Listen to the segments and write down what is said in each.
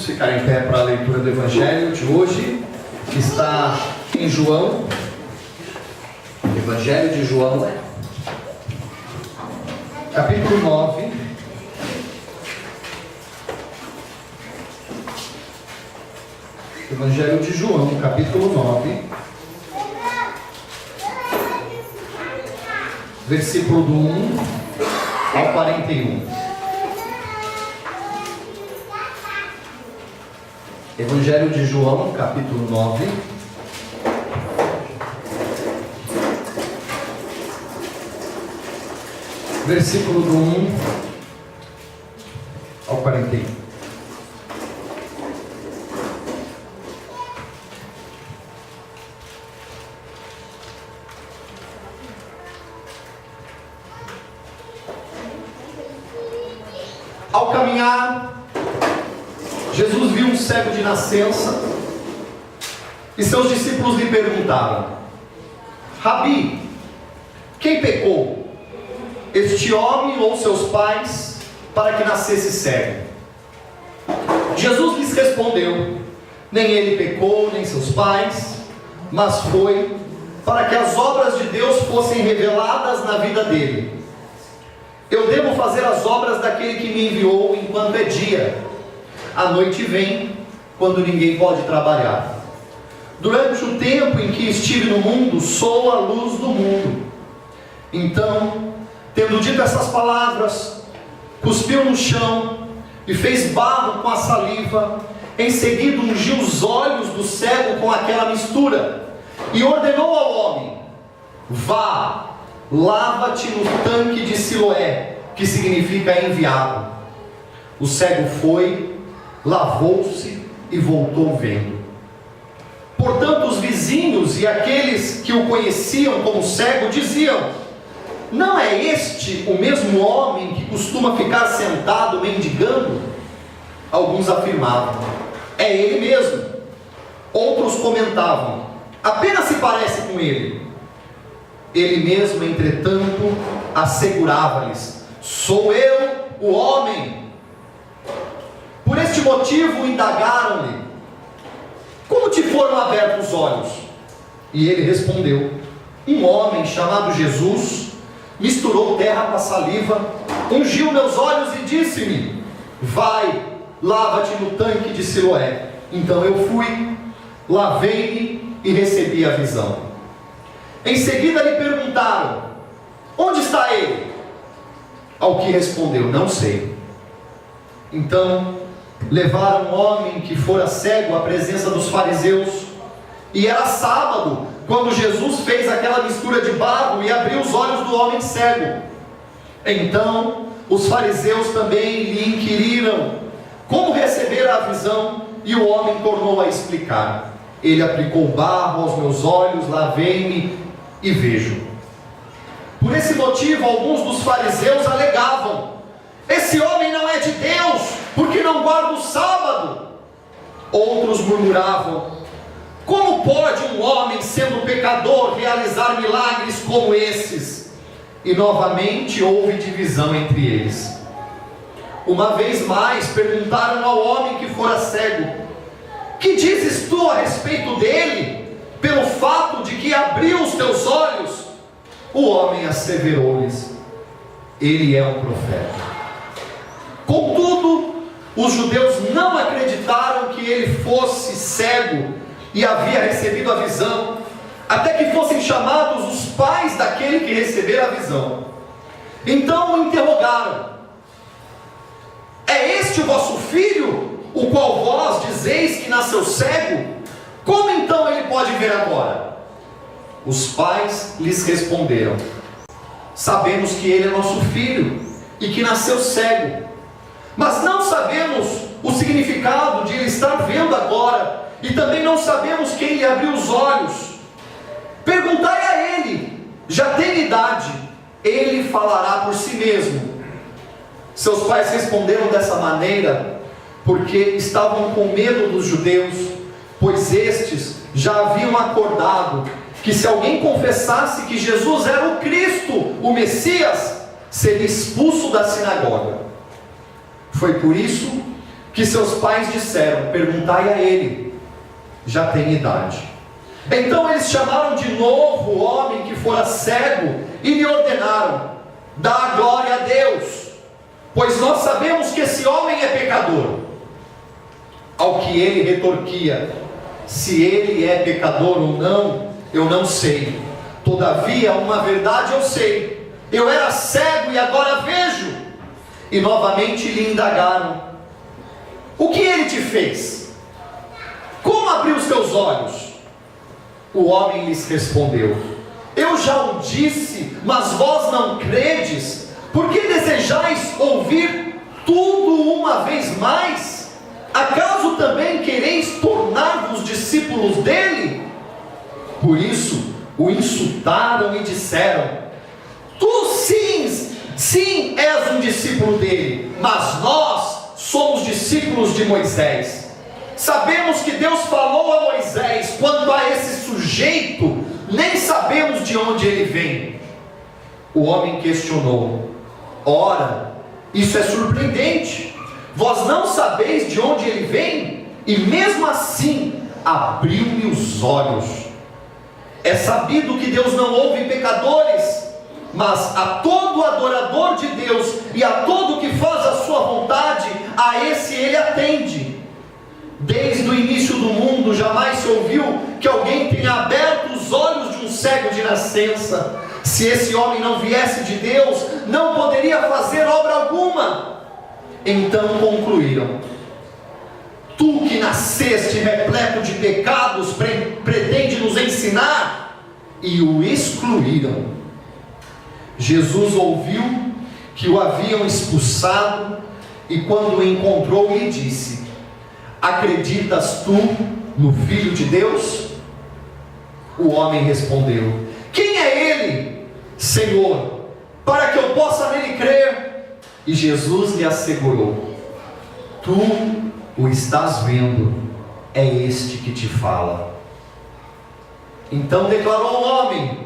ficar em pé para a leitura do Evangelho de hoje, que está em João, Evangelho de João, capítulo 9. Evangelho de João, capítulo 9, versículo do 1 ao 41. Evangelho de João, capítulo 9, versículo do 1 ao 41. Ao caminhar, Jesus viu um cego de nascença e seus discípulos lhe perguntaram: Rabi, quem pecou, este homem ou seus pais, para que nascesse cego? Jesus lhes respondeu: nem ele pecou, nem seus pais, mas foi para que as obras de Deus fossem reveladas na vida dele. Eu devo fazer as obras daquele que me enviou enquanto é dia. A noite vem, quando ninguém pode trabalhar. Durante o tempo em que estive no mundo, sou a luz do mundo. Então, tendo dito essas palavras, cuspiu no chão e fez barro com a saliva. Em seguida ungiu os olhos do cego com aquela mistura e ordenou ao homem: vá, lava-te no tanque de Siloé, que significa enviado. O cego foi, lavou-se e voltou vendo. Portanto, os vizinhos e aqueles que o conheciam como cego diziam: não é este o mesmo homem que costuma ficar sentado mendigando? Alguns afirmavam: é ele mesmo. Outros comentavam: apenas se parece com ele. Ele mesmo, entretanto, assegurava-lhes: sou eu o homem. Por este motivo indagaram-lhe: como te foram abertos os olhos? E ele respondeu: um homem chamado Jesus misturou terra com a saliva, ungiu meus olhos e disse-me: vai, lava-te no tanque de Siloé. Então eu fui, lavei-me e recebi a visão. Em seguida lhe perguntaram: onde está ele? Ao que respondeu: não sei. Então levaram um homem que fora cego à presença dos fariseus, e era sábado quando Jesus fez aquela mistura de barro e abriu os olhos do homem cego. Então os fariseus também lhe inquiriram como receber a visão, e o homem tornou a explicar: ele aplicou barro aos meus olhos, lavei-me e vejo. Por esse motivo alguns dos fariseus alegavam: esse homem não é de Deus, porque não guarda o sábado. Outros murmuravam: como pode um homem, sendo pecador, realizar milagres como esses? E novamente houve divisão entre eles. Uma vez mais perguntaram ao homem que fora cego: que dizes tu a respeito dele, pelo fato de que abriu os teus olhos? O homem asseverou-lhes: ele é um profeta. Contudo, os judeus não acreditaram que ele fosse cego e havia recebido a visão, até que fossem chamados os pais daquele que recebera a visão. Então o interrogaram: é este o vosso filho, o qual vós dizeis que nasceu cego? Como então ele pode ver agora? Os pais lhes responderam: sabemos que ele é nosso filho e que nasceu cego, mas não sabemos o significado de ele estar vendo agora, e também não sabemos quem lhe abriu os olhos. Perguntai a ele, já tem idade, ele falará por si mesmo. Seus pais responderam dessa maneira porque estavam com medo dos judeus, pois estes já haviam acordado que se alguém confessasse que Jesus era o Cristo, o Messias, seria expulso da sinagoga. Foi por isso que seus pais disseram: perguntai a ele, já tem idade. Então eles chamaram de novo o homem que fora cego e lhe ordenaram: dá glória a Deus, pois nós sabemos que esse homem é pecador. Ao que ele retorquia: se ele é pecador ou não, eu não sei. Todavia, uma verdade eu sei: eu era cego e agora vejo. E novamente lhe indagaram: o que ele te fez? Como abriu os teus olhos? O homem lhes respondeu: eu já o disse, mas vós não credes. Por que desejais ouvir tudo uma vez mais? Acaso também quereis tornar-vos discípulos dele? Por isso o insultaram e disseram: tu sim és um discípulo dele, mas nós somos discípulos de Moisés. Sabemos que Deus falou a Moisés. Quanto a esse sujeito, nem sabemos de onde ele vem. O homem questionou: ora, isso é surpreendente. Vós não sabeis de onde ele vem? E mesmo assim abriu-me os olhos. É sabido que Deus não ouve pecadores, mas a todo adorador de Deus e a todo que faz a sua vontade, a esse ele atende. Desde o início do mundo jamais se ouviu que alguém tenha aberto os olhos de um cego de nascença. Se esse homem não viesse de Deus, não poderia fazer obra alguma. Então concluíram: tu que nasceste repleto de pecados, pretende nos ensinar? E o excluíram. Jesus ouviu que o haviam expulsado, e quando o encontrou lhe disse: acreditas tu no Filho de Deus? O homem respondeu: quem é ele, Senhor, para que eu possa nele crer? E Jesus lhe assegurou: tu o estás vendo, é este que te fala. Então declarou o homem: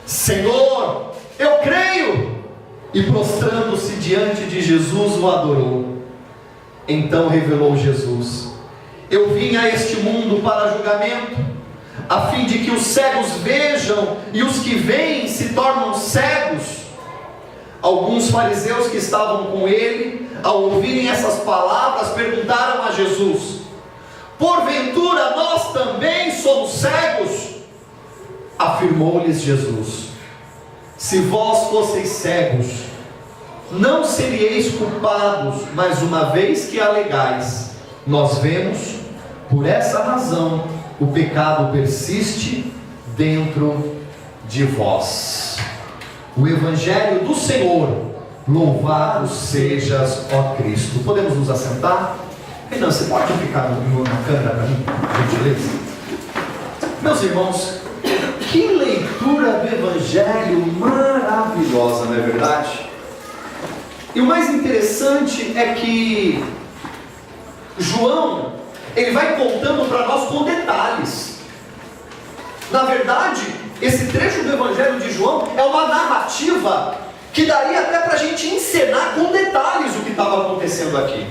Senhor, eu creio. E prostrando-se diante de Jesus, o adorou. Então revelou Jesus: eu vim a este mundo para julgamento, a fim de que os cegos vejam e os que veem se tornam cegos. Alguns fariseus que estavam com ele, ao ouvirem essas palavras, perguntaram a Jesus: porventura nós também somos cegos? Afirmou-lhes Jesus: se vós fosseis cegos, não seríeis culpados, mas uma vez que alegais, nós vemos, por essa razão o pecado persiste dentro de vós. O Evangelho do Senhor. Louvado sejas, ó Cristo. Podemos nos assentar? Renan, você pode ficar na câmera para mim, por gentileza? Meus irmãos, que leitura do Evangelho maravilhosa, não é verdade? E o mais interessante é que João, ele vai contando para nós com detalhes. Na verdade, esse trecho do Evangelho de João é uma narrativa que daria até para a gente encenar com detalhes o que estava acontecendo aqui.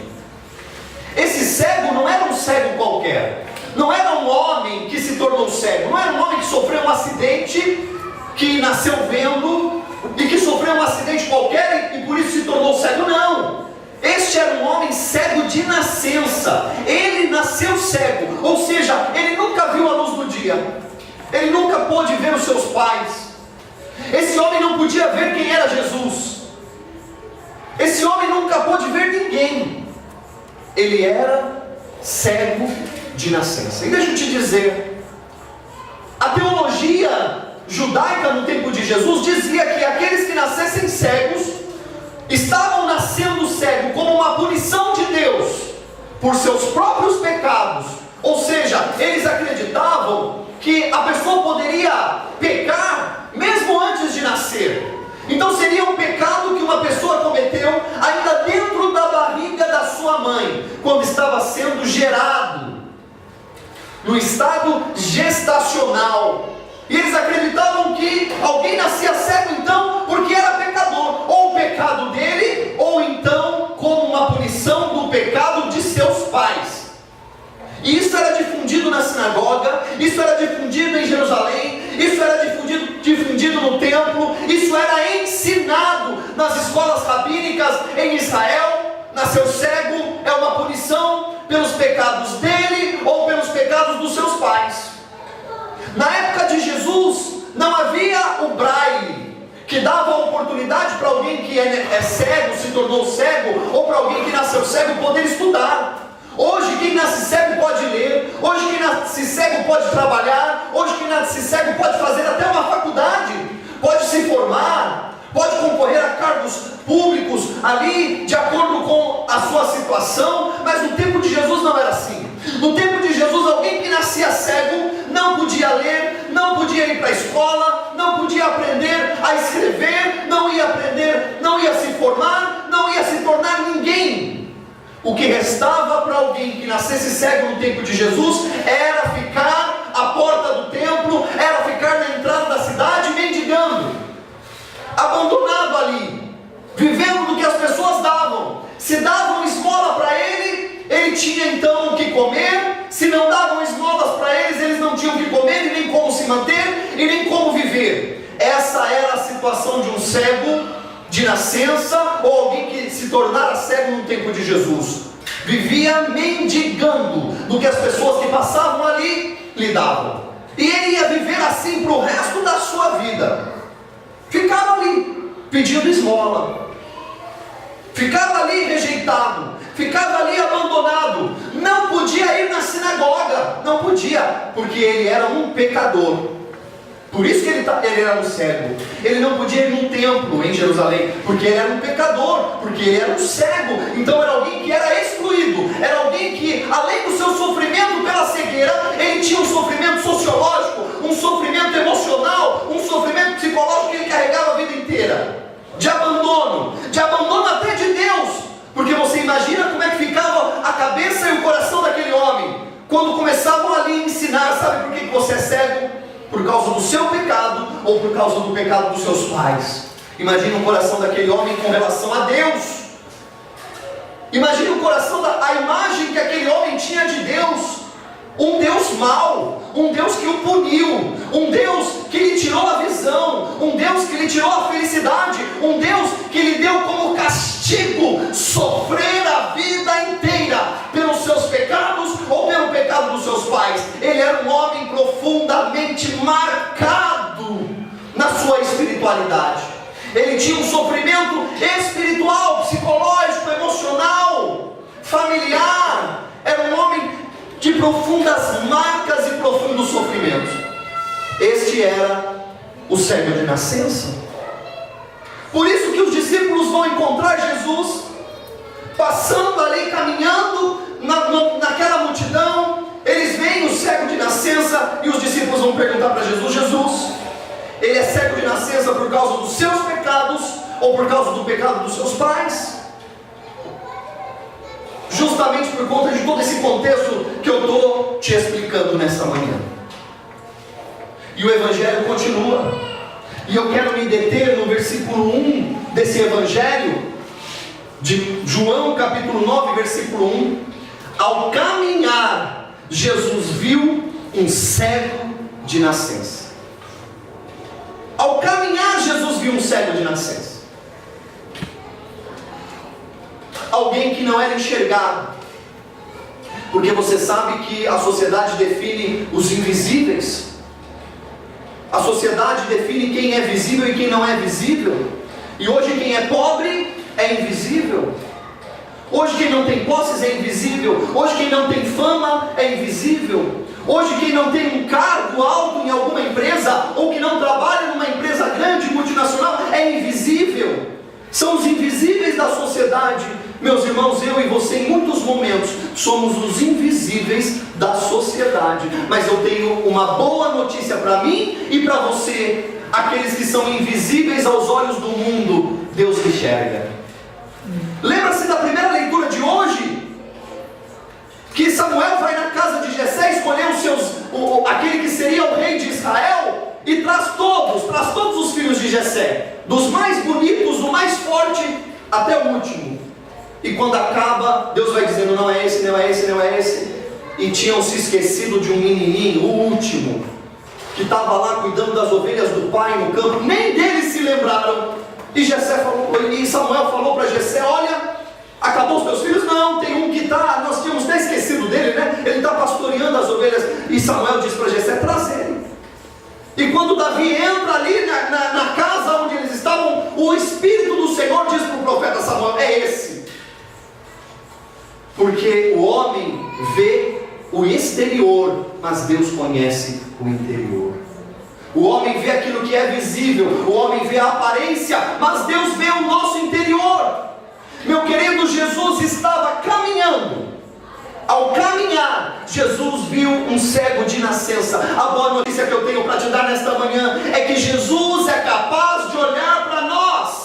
Esse cego não era um cego qualquer, não era um homem que se tornou cego, não era um homem que sofreu um acidente, que nasceu vendo e que sofreu um acidente qualquer e por isso se tornou cego, não. Este era um homem cego de nascença. Ele nasceu cego, ou seja, ele nunca viu a luz do dia, ele nunca pôde ver os seus pais. Esse homem não podia ver quem era Jesus. Esse homem nunca pôde ver ninguém. Ele era cego de nascença. E deixa eu te dizer, a teologia judaica no tempo de Jesus dizia que aqueles que nascessem cegos estavam nascendo cegos como uma punição de Deus por seus próprios pecados. Ou seja, eles acreditavam que a pessoa poderia pecar mesmo antes de nascer. Então seria um pecado que uma pessoa cometeu ainda dentro da barriga da sua mãe, quando estava sendo gerado, no estado gestacional. E eles acreditavam que alguém nascia cego então porque era pecador, ou o pecado dele, ou então como uma punição do pecado de isso era difundido em Jerusalém, isso era difundido no templo, isso era ensinado nas escolas rabínicas em Israel. Nasceu cego é uma punição pelos pecados dele ou pelos pecados dos seus pais. Na época de Jesus não havia o braille, que dava oportunidade para alguém que é cego, se tornou cego, ou para alguém que nasceu cego poder estudar. Hoje quem nasce cego pode ler, hoje quem nasce cego pode trabalhar, hoje quem nasce cego pode fazer até uma faculdade, pode se formar, pode concorrer a cargos públicos ali, de acordo com a sua situação. Mas no tempo de Jesus não era assim. No tempo de Jesus, alguém que nascia cego não podia ler, não podia ir para a escola, não podia aprender a escrever, não ia aprender, não ia se formar, não ia se tornar ninguém. O que restava para alguém que nascesse cego no tempo de Jesus era ficar à porta do templo, era ficar na entrada da cidade mendigando, abandonado ali, vivendo do que as pessoas davam. Se davam esmola para ele, ele tinha então o que comer. Se não davam esmolas para eles não tinham o que comer, e nem como se manter, e nem como viver. Essa era a situação de um cego de nascença, ou alguém que se tornara cego no tempo de Jesus. Vivia mendigando do que as pessoas que passavam ali lhe davam, e ele ia viver assim para o resto da sua vida. Ficava ali pedindo esmola, ficava ali rejeitado, ficava ali abandonado, não podia ir na sinagoga, não podia, porque ele era um pecador. Por isso que ele era um cego. Ele não podia ir num templo em Jerusalém, porque ele era um pecador, porque ele era um cego. Então era alguém que era excluído, era alguém que, além do seu sofrimento pela cegueira, ele tinha um sofrimento sociológico, um sofrimento emocional, um sofrimento psicológico que ele carregava a vida inteira, de abandono até de Deus. Porque você imagina como é que ficava a cabeça e o coração daquele homem quando começavam ali a ensinar: sabe por que você é cego? Por causa do seu pecado, ou por causa do pecado dos seus pais. Imagina o coração daquele homem com relação a Deus. Imagina o coração, a imagem que aquele homem tinha de Deus. Um Deus mau, um Deus que o puniu, um Deus que lhe tirou a visão, um Deus que lhe tirou a felicidade, um Deus que lhe deu como castigo sofrer a vida inteira pelos seus pecados ou pelo pecado dos seus pais. Ele era um homem profundamente marcado na sua espiritualidade. Ele tinha um sofrimento espiritual, psicológico, emocional, familiar. Era um homem de profundas marcas e profundos sofrimentos. Este era o cego de nascença. Por isso que os discípulos vão encontrar Jesus passando ali, caminhando naquela multidão. Eles veem o cego de nascença e os discípulos vão perguntar para Jesus: Jesus, ele é cego de nascença por causa dos seus pecados ou por causa do pecado dos seus pais? Justamente por conta de todo esse contexto que eu estou te explicando nessa manhã. E o Evangelho continua. E eu quero me deter no versículo 1 desse Evangelho, de João capítulo 9, versículo 1. Ao caminhar, Jesus viu um cego de nascença. Ao caminhar, Jesus viu um cego de nascença. Alguém que não era enxergado, porque você sabe que a sociedade define os invisíveis, a sociedade define quem é visível e quem não é visível, e hoje quem é pobre é invisível, hoje quem não tem posses é invisível, hoje quem não tem fama é invisível, hoje quem não tem um cargo alto em alguma empresa, ou que não trabalha numa empresa grande, multinacional, é invisível. São os invisíveis da sociedade. Meus irmãos, eu e você em muitos momentos somos os invisíveis da sociedade. Mas eu tenho uma boa notícia para mim e para você: aqueles que são invisíveis aos olhos do mundo, Deus enxerga. Lembra-se da primeira leitura de hoje? Que Samuel vai na casa de Jessé escolher aquele que seria o rei de Israel, e traz todos os filhos de Jessé, dos mais bonitos, do mais forte até o último. E quando acaba, Deus vai dizendo: não é esse, não é esse, não é esse. e tinham se esquecido de um menininho, o último, que estava lá cuidando das ovelhas do pai no campo. Nem dele se lembraram. E Samuel falou para Jessé: olha, acabou os teus filhos? Não, tem um que está, nós tínhamos até esquecido dele, né? Ele está pastoreando as ovelhas. E Samuel disse para Jessé: traz ele. E quando Davi entra ali na casa onde eles estavam, o Espírito do Senhor diz para o profeta Samuel: é esse. Porque o homem vê o exterior, mas Deus conhece o interior. O homem vê aquilo que é visível, o homem vê a aparência, mas Deus vê o nosso interior. Meu querido, Jesus estava caminhando. Ao caminhar, Jesus viu um cego de nascença. A boa notícia que eu tenho para te dar nesta manhã é que Jesus é capaz de olhar para nós.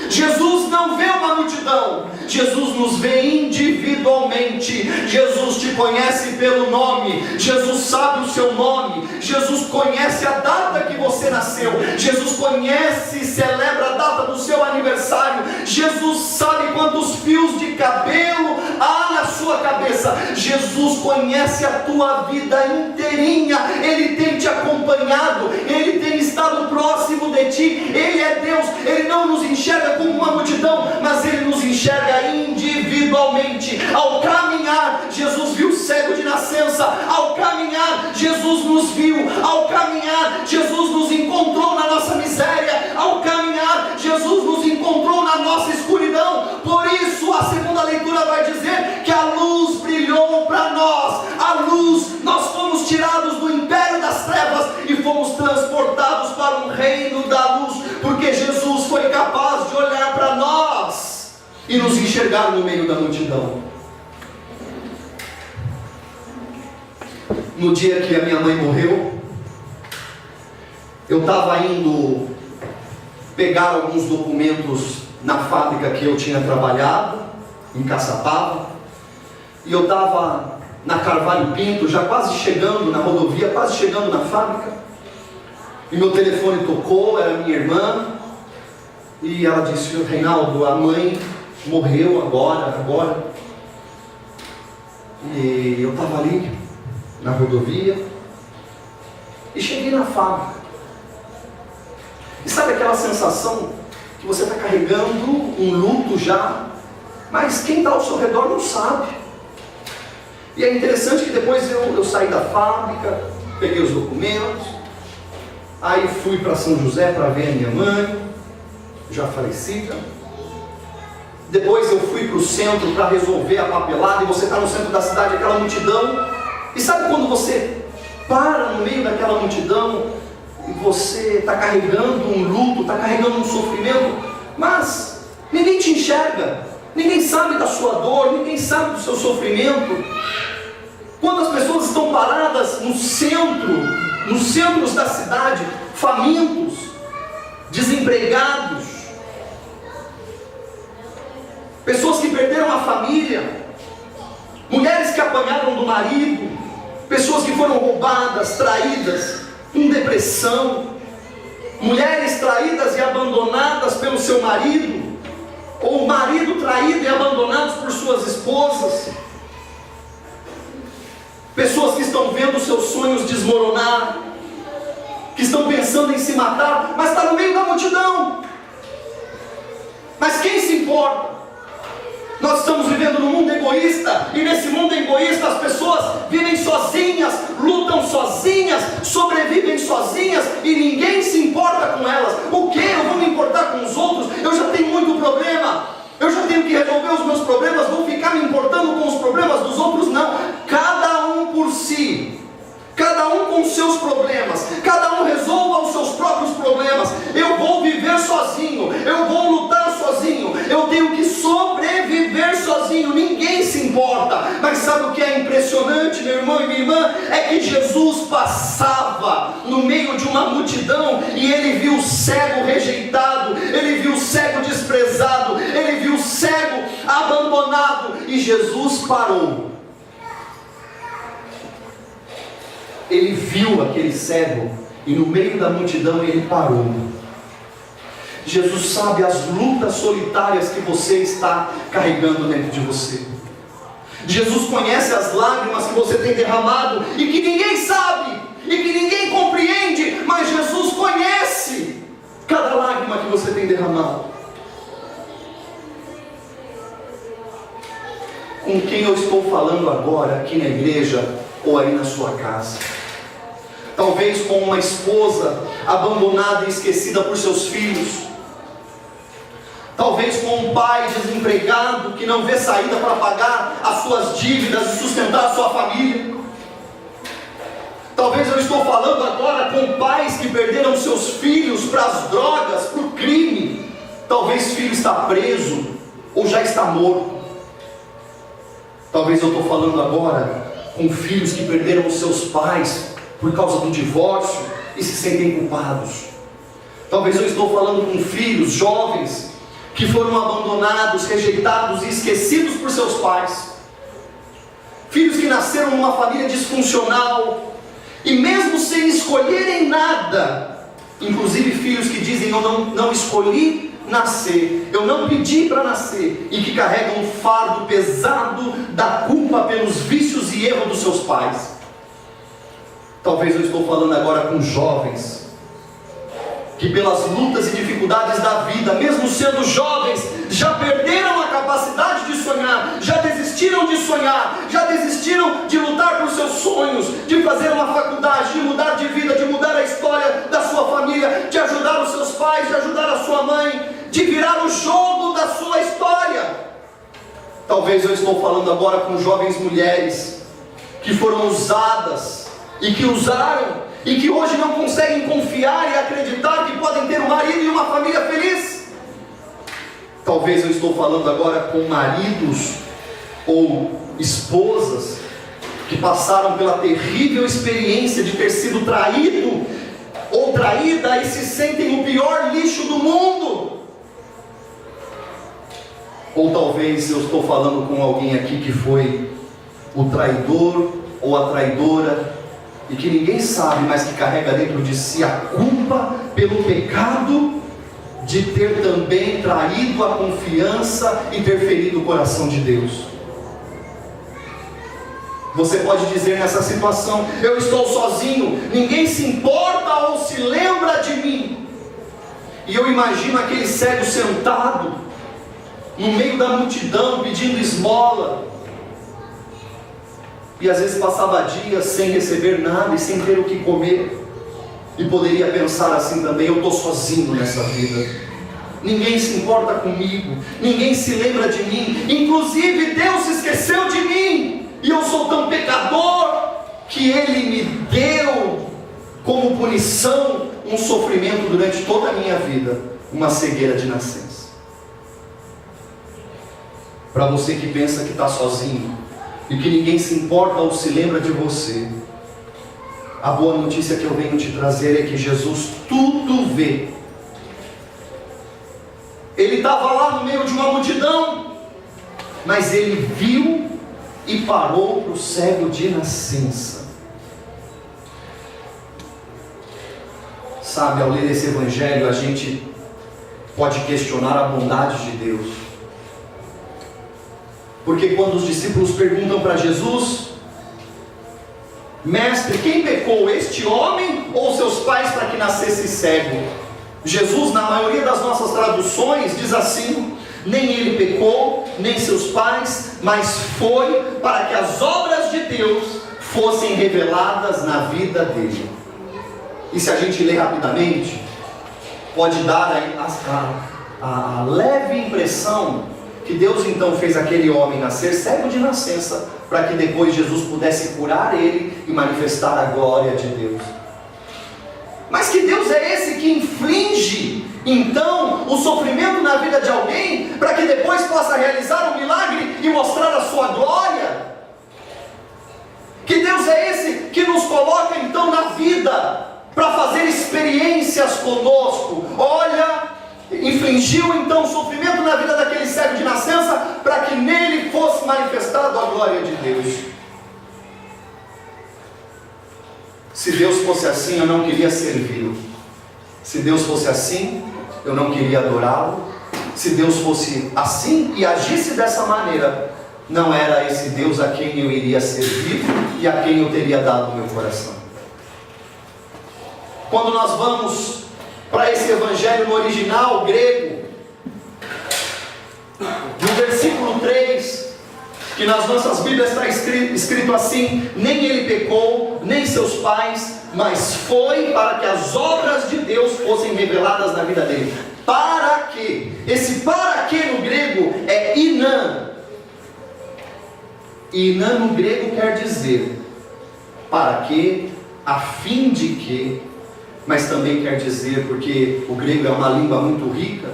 Jesus não vê uma multidão, Jesus nos vê individualmente. Jesus te conhece pelo nome, Jesus sabe o seu nome, Jesus conhece a data que você nasceu, Jesus conhece e celebra a data do seu aniversário, Jesus sabe quantos fios de cabelo há na sua cabeça, Jesus conhece a tua vida inteirinha, Ele tem te acompanhado, Ele tem estado próximo de ti, Ele é Deus, Ele não nos enxerga como uma multidão, mas Ele nos enxerga individualmente. Ao caminhar, Jesus viu o cego de nascença. Ao caminhar, Jesus nos viu. Ao caminhar, Jesus nos encontrou na nossa miséria. Ao caminhar, Jesus nos encontrou na nossa escuridão. Por isso a segunda leitura vai dizer que a luz brilhou para nós. A luz, nós fomos tirados do império das trevas e fomos transportados para um reino da luz, porque Jesus foi capaz de olhar para nós e nos enxergar no meio da multidão. No dia que a minha mãe morreu, eu estava indo pegar alguns documentos na fábrica que eu tinha trabalhado, em Caçapava, e eu estava na Carvalho Pinto, já quase chegando na rodovia, quase chegando na fábrica, e meu telefone tocou, era minha irmã, e ela disse: Reinaldo, a mãe morreu agora. E eu estava ali na rodovia e cheguei na fábrica. E sabe aquela sensação que você está carregando um luto já, mas quem está ao seu redor não sabe. E é interessante que depois eu saí da fábrica, peguei os documentos, aí fui para São José para ver a minha mãe, já falecida. Depois eu fui para o centro para resolver a papelada, e você está no centro da cidade, aquela multidão, e sabe quando você para no meio daquela multidão, e você está carregando um luto, está carregando um sofrimento, mas ninguém te enxerga, ninguém sabe da sua dor, ninguém sabe do seu sofrimento. Quando as pessoas estão paradas no centro, nos centros da cidade, famintos, desempregados, pessoas que perderam a família, mulheres que apanharam do marido, pessoas que foram roubadas, traídas, com depressão, mulheres traídas e abandonadas pelo seu marido, ou marido traído e abandonados por suas esposas, pessoas que estão vendo seus sonhos desmoronar, que estão pensando em se matar, mas está no meio da multidão. Mas quem se importa? Nós estamos vivendo num mundo egoísta, e nesse mundo egoísta as pessoas vivem sozinhas, lutam sozinhas, sobrevivem sozinhas, e ninguém se importa com elas. O que? Eu vou me importar com os outros? Eu já tenho muito problema, eu já tenho que resolver os meus problemas, vou ficar me importando com os problemas dos outros? Não, cada um por si, cada um com os seus problemas, cada um resolva os seus próprios problemas. Eu vou viver sozinho, eu vou lutar sozinho, eu tenho que sobreviver sozinho, ninguém se importa. Mas sabe o que é impressionante, meu irmão e minha irmã? É que Jesus passava no meio de uma multidão, e ele viu o cego rejeitado, ele viu o cego desprezado, ele viu o cego abandonado, e Jesus parou. Ele viu aquele cego, e no meio da multidão ele parou. Jesus sabe as lutas solitárias que você está carregando dentro de você. Jesus conhece as lágrimas que você tem derramado e que ninguém sabe, e que ninguém compreende, mas Jesus conhece cada lágrima que você tem derramado. Com quem eu estou falando agora aqui na igreja ou aí na sua casa? Talvez com uma esposa abandonada e esquecida por seus filhos. Talvez com um pai desempregado que não vê saída para pagar as suas dívidas e sustentar a sua família. Talvez eu estou falando agora com pais que perderam seus filhos para as drogas, para o crime. Talvez filho está preso ou já está morto. Talvez eu estou falando agora com filhos que perderam os seus pais por causa do divórcio e se sentem culpados. Talvez eu estou falando com filhos jovens que foram abandonados, rejeitados e esquecidos por seus pais. Filhos que nasceram numa família disfuncional e mesmo sem escolherem nada, inclusive filhos que dizem: eu não escolhi nascer, eu não pedi para nascer, e que carregam um fardo pesado da culpa pelos vícios e erros dos seus pais. Talvez eu estou falando agora com jovens que pelas lutas e dificuldades da vida, mesmo sendo jovens, já perderam a capacidade de sonhar, já desistiram de sonhar, já desistiram de lutar por seus sonhos, de fazer uma faculdade, de mudar de vida, de mudar a história da sua família, de ajudar os seus pais, de ajudar a sua mãe, de virar o jogo da sua história. Talvez eu estou falando agora com jovens mulheres que foram usadas e que usaram e que hoje não conseguem confiar e acreditar que podem ter um marido e uma família feliz. Talvez eu estou falando agora com maridos ou esposas que passaram pela terrível experiência de ter sido traído ou traída e se sentem o pior lixo do mundo. Ou talvez eu estou falando com alguém aqui que foi o traidor ou a traidora e que ninguém sabe, mas que carrega dentro de si a culpa pelo pecado de ter também traído a confiança e ter ferido o coração de Deus. Você pode dizer nessa situação: eu estou sozinho, ninguém se importa ou se lembra de mim. E eu imagino aquele cego sentado no meio da multidão pedindo esmola, e às vezes passava dias sem receber nada e sem ter o que comer, e poderia pensar assim também: eu estou sozinho nessa vida, ninguém se importa comigo, ninguém se lembra de mim, inclusive Deus se esqueceu de mim, e eu sou tão pecador que Ele me deu como punição um sofrimento durante toda a minha vida, uma cegueira de nascença. Para você que pensa que está sozinho e que ninguém se importa ou se lembra de você, a boa notícia que eu venho te trazer é que Jesus tudo vê. Ele estava lá no meio de uma multidão, mas Ele viu e parou para o cego de nascença. Sabe, ao ler esse evangelho, a gente pode questionar a bondade de Deus. Porque quando os discípulos perguntam para Jesus: mestre, quem pecou, este homem ou seus pais, para que nascesse cego? Jesus, na maioria das nossas traduções, diz assim: nem ele pecou, nem seus pais, mas foi para que as obras de Deus fossem reveladas na vida dele. E se a gente ler rapidamente, pode dar a leve impressão que Deus então fez aquele homem nascer cego de nascença, para que depois Jesus pudesse curar ele e manifestar a glória de Deus. Mas que Deus é esse que inflige então o sofrimento na vida de alguém, para que depois possa realizar um milagre e mostrar a sua glória? Que Deus é esse que nos coloca então na vida para fazer experiências conosco? Olha, infligiu então sofrimento na vida daquele cego de nascença, para que nele fosse manifestado a glória de Deus. Se Deus fosse assim, eu não queria servi-lo. Se Deus fosse assim, eu não queria adorá-lo. Se Deus fosse assim e agisse dessa maneira, não era esse Deus a quem eu iria servir e a quem eu teria dado o meu coração. Quando nós vamos para esse evangelho no original grego, no versículo 3, que nas nossas Bíblias está escrito assim: nem ele pecou, nem seus pais, mas foi para que as obras de Deus fossem reveladas na vida dele. Para que? Esse para que no grego é inã. Inã no grego quer dizer para que, a fim de que, mas também quer dizer, porque o grego é uma língua muito rica,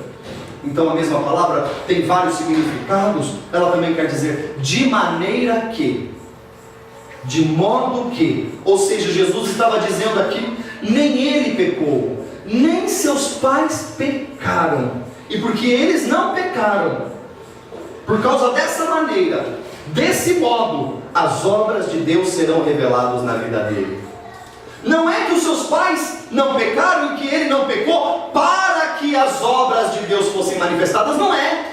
então a mesma palavra tem vários significados. Ela também quer dizer de maneira que, de modo que. Ou seja, Jesus estava dizendo aqui, nem ele pecou, nem seus pais pecaram, e porque eles não pecaram, por causa dessa maneira, desse modo, as obras de Deus serão reveladas na vida dele. Não é que os seus pais não pecaram e que ele não pecou para que as obras de Deus fossem manifestadas, não é.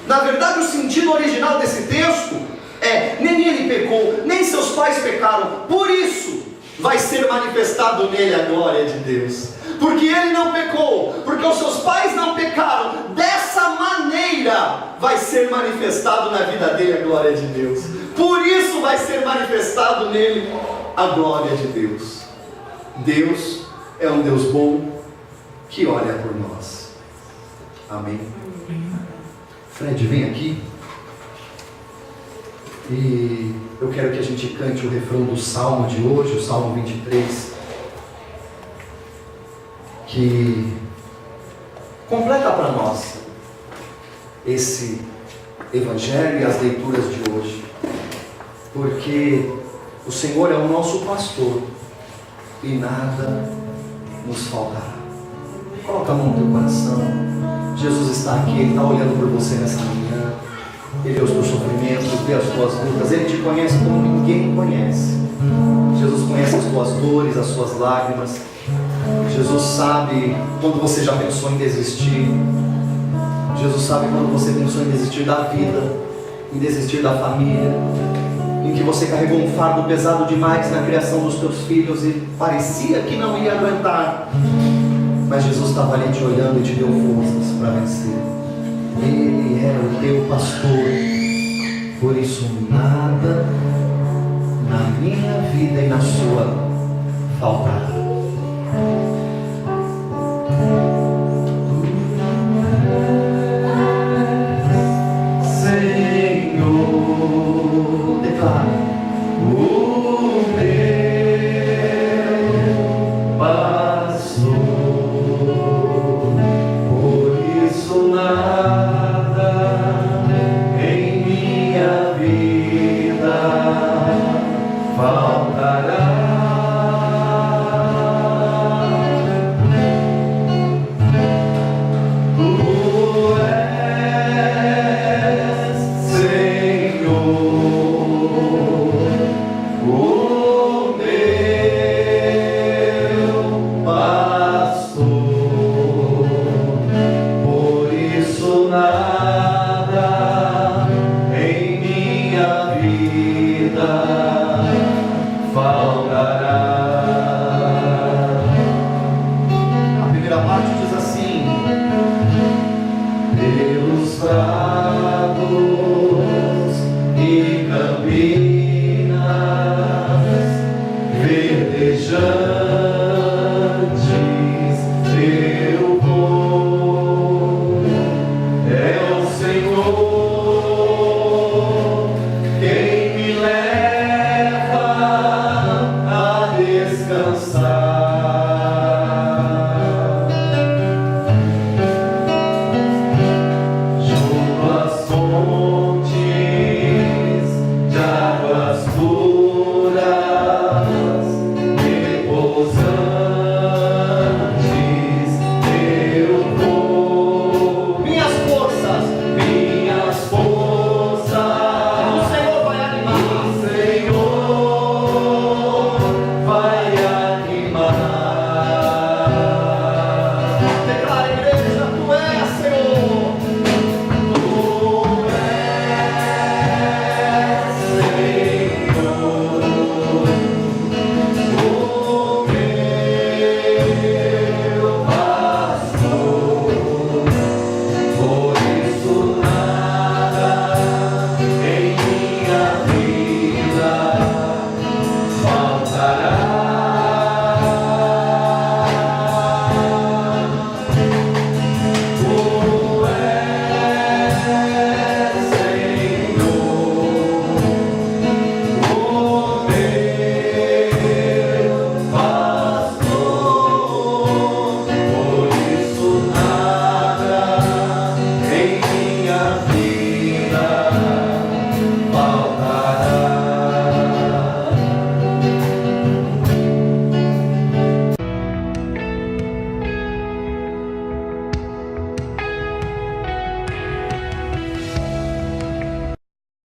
Na verdade, o sentido original desse texto é: nem ele pecou, nem seus pais pecaram, por isso vai ser manifestado nele a glória de Deus. Porque ele não pecou, porque os seus pais não pecaram, dessa maneira vai ser manifestado na vida dele a glória de Deus. Por isso vai ser manifestado nele a glória de Deus. Deus é um Deus bom que olha por nós. Amém. Fred, vem aqui. E eu quero que a gente cante o refrão do Salmo de hoje, o Salmo 23, que completa para nós esse evangelho e as leituras de hoje. Porque o Senhor é o nosso pastor e nada nos faltará. Coloca a mão no teu coração. Jesus está aqui, Ele está olhando por você nessa manhã. Ele vê os teus sofrimentos, vê as tuas lutas. Ele te conhece como ninguém conhece. Jesus conhece as tuas dores, as suas lágrimas. Jesus sabe quando você já pensou em desistir. Jesus sabe quando você pensou em desistir da vida, em desistir da família, em que você carregou um fardo pesado demais na criação dos teus filhos e parecia que não ia aguentar. Mas Jesus estava ali te olhando e te deu forças para vencer. Ele é o teu pastor. Por isso nada na minha vida e na sua faltará.